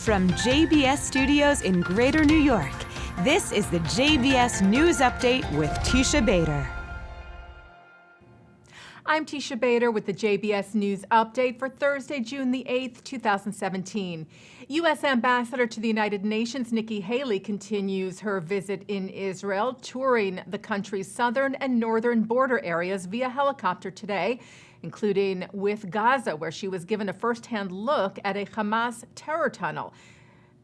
From JBS Studios in Greater New York, this is the JBS News Update with Teisha Bader. I'm Teisha Bader with the JBS News Update for Thursday, June the 8th, 2017. U.S. Ambassador to the United Nations Nikki Haley continues her visit in Israel, touring the country's southern and northern border areas via helicopter today, including with Gaza, where she was given a first-hand look at a Hamas terror tunnel.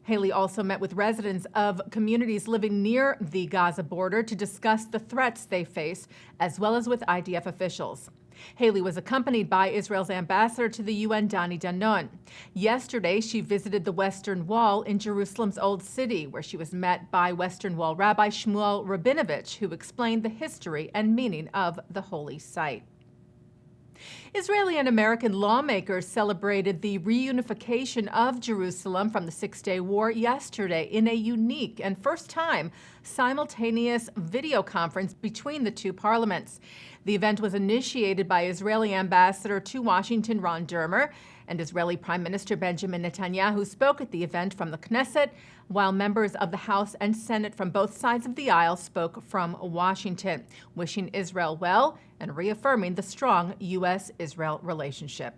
Haley also met with residents of communities living near the Gaza border to discuss the threats they face, as well as with IDF officials. Haley was accompanied by Israel's ambassador to the UN, Dani Danon. Yesterday, she visited the Western Wall in Jerusalem's Old City, where she was met by Western Wall Rabbi Shmuel Rabinovich, who explained the history and meaning of the holy site. Israeli and American lawmakers celebrated the reunification of Jerusalem from the Six-Day War yesterday in a unique and first-time simultaneous video conference between the two parliaments. The event was initiated by Israeli Ambassador to Washington, Ron Dermer, and Israeli Prime Minister Benjamin Netanyahu spoke at the event from the Knesset, while members of the House and Senate from both sides of the aisle spoke from Washington, wishing Israel well and reaffirming the strong U.S.-Israel relationship.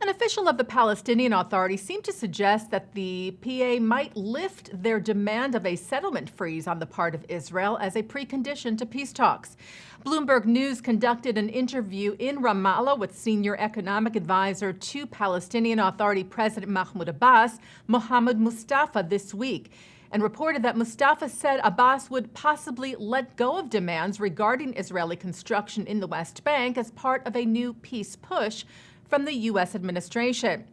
An official of the Palestinian Authority seemed to suggest that the PA might lift their demand of a settlement freeze on the part of Israel as a precondition to peace talks. Bloomberg News conducted an interview in Ramallah with senior economic advisor to Palestinian Authority President Mahmoud Abbas, Mohammed Mustafa, this week, and reported that Mustafa said Abbas would possibly let go of demands regarding Israeli construction in the West Bank as part of a new peace push from the U.S. administration,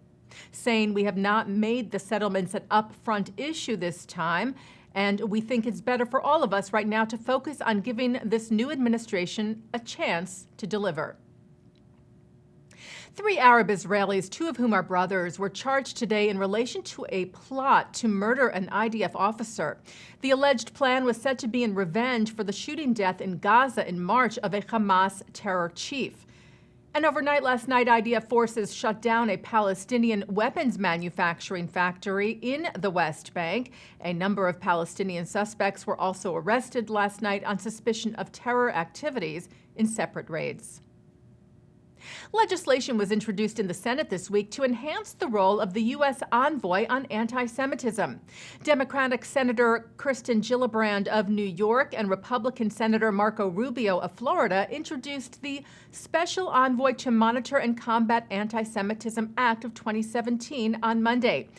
saying we have not made the settlements an upfront issue this time, and we think it's better for all of us right now to focus on giving this new administration a chance to deliver. 3 Arab Israelis, 2 of whom are brothers, were charged today in relation to a plot to murder an IDF officer. The alleged plan was said to be in revenge for the shooting death in Gaza in March of a Hamas terror chief. And overnight last night, IDF forces shut down a Palestinian weapons manufacturing factory in the West Bank. A number of Palestinian suspects were also arrested last night on suspicion of terror activities in separate raids. Legislation was introduced in the Senate this week to enhance the role of the U.S. envoy on anti-Semitism. Democratic Senator Kirsten Gillibrand of New York and Republican Senator Marco Rubio of Florida introduced the Special Envoy to Monitor and Combat Anti-Semitism Act of 2017 on Monday,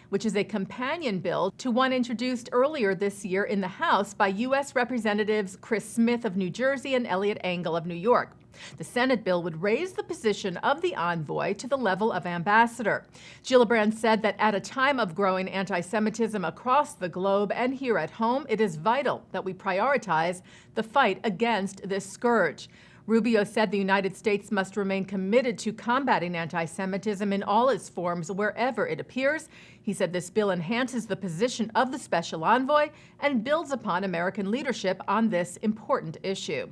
which is a companion bill to one introduced earlier this year in the House by U.S. Representatives Chris Smith of New Jersey and Eliot Engel of New York. The Senate bill would raise the position of the envoy to the level of ambassador. Gillibrand said that at a time of growing anti-Semitism across the globe and here at home, it is vital that we prioritize the fight against this scourge. Rubio said the United States must remain committed to combating anti-Semitism in all its forms wherever it appears. He said this bill enhances the position of the special envoy and builds upon American leadership on this important issue.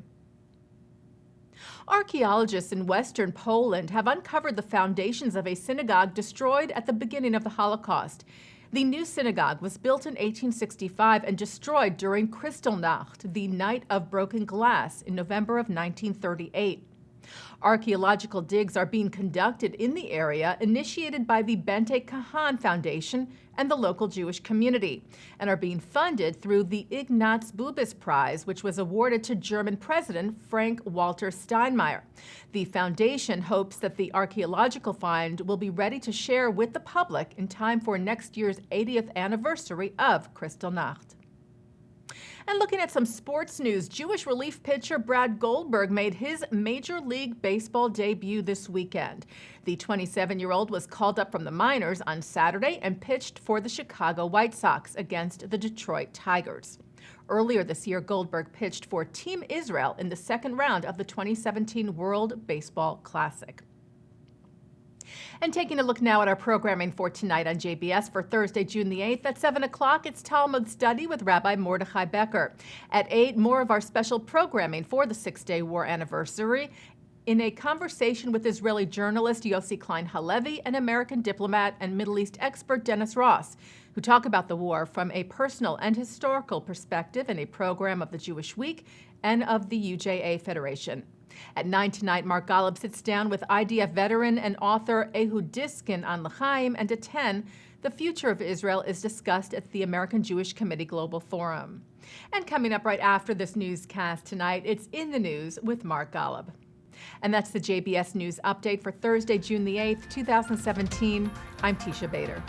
Archeologists in western Poland have uncovered the foundations of a synagogue destroyed at the beginning of the Holocaust. The new synagogue was built in 1865 and destroyed during Kristallnacht, the Night of Broken Glass, in November of 1938. Archaeological digs are being conducted in the area, initiated by the Bente Kahan Foundation and the local Jewish community, and are being funded through the Ignaz Bubis Prize, which was awarded to German President Frank-Walter Steinmeier. The foundation hopes that the archaeological find will be ready to share with the public in time for next year's 80th anniversary of Kristallnacht. And looking at some sports news, Jewish relief pitcher Brad Goldberg made his Major League Baseball debut this weekend. The 27-year-old was called up from the minors on Saturday and pitched for the Chicago White Sox against the Detroit Tigers. Earlier this year, Goldberg pitched for Team Israel in the second round of the 2017 World Baseball Classic. And taking a look now at our programming for tonight on JBS for Thursday, June the 8th. At 7 o'clock, it's Talmud Study with Rabbi Mordechai Becker. At 8, more of our special programming for the Six-Day War anniversary. in a conversation with Israeli journalist Yossi Klein Halevi and American diplomat and Middle East expert Dennis Ross, who talk about the war from a personal and historical perspective in a program of the Jewish Week and of the UJA Federation. At 9 tonight, Mark Golub sits down with IDF veteran and author Ehud Diskin on L'chaim, and at 10, the future of Israel is discussed at the American Jewish Committee Global Forum. And coming up right after this newscast tonight, it's In the News with Mark Golub. And that's the JBS News Update for Thursday, June the 8th, 2017. I'm Teisha Bader.